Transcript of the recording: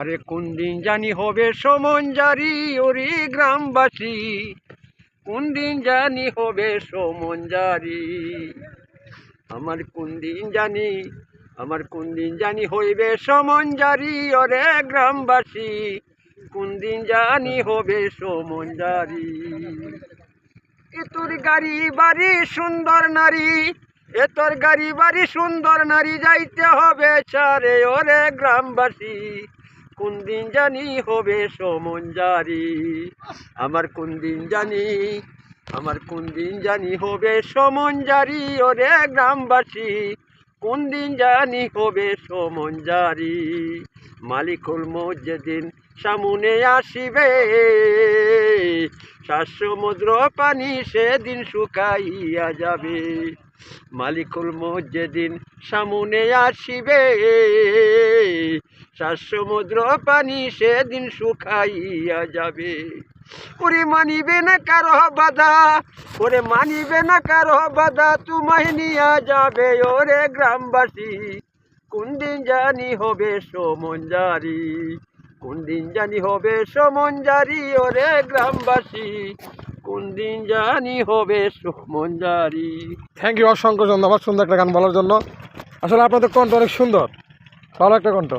আরে কোন দিন জানি হবে সমঞ্জারি ওরে গ্রামবাসী, কোন দিন জানি হবে সমঞ্জারি। আমার কোন দিন জানি হইবে সমঞ্জারি ওরে গ্রামবাসী, কোন দিন জানি হবে সমঞ্জারি। এ তোর গাড়ি বাড়ি সুন্দর নারী, এ তোর গাড়ি বাড়ি সুন্দর নারী, যাইতে হবে চারে ওরে গ্রামবাসী, কোন দিন জানি হবে সমঞ্জারি। আমার কোন দিন জানি হবে সমঞ্জারি ওরে গ্রামবাসী, কোন দিন জানি হবে সমঞ্জারি। মালিকুল মৌত যেদিন সামনে আসিবে, সাত সমুদ্র পানি সেদিন শুকাইয়া যাবে। মালিকুল মৌত যেদিন সামনে আসিবে, সাত সমুদ্র পানি সেদিন শুকাইয়া যাবে। ওরে মানিবে না কারো বাধা, ওরে মানিবে না কারো বাধা, তোমায় নিয়া যাবে ওরে গ্রামবাসী, কোন দিন জানি হবে সমঞ্জারি, কোন দিন জানি হবে সমঞ্জারি ওরে গ্রামবাসী, কোন দিন জানি হবে সমঞ্জারি। থ্যাংক ইউ অসংখ্য ধন্যবাদ সুন্দর একটা গান বলার জন্য। আসলে আপনাদের কণ্ঠ অনেক সুন্দর, ভালো একটা কণ্ঠ।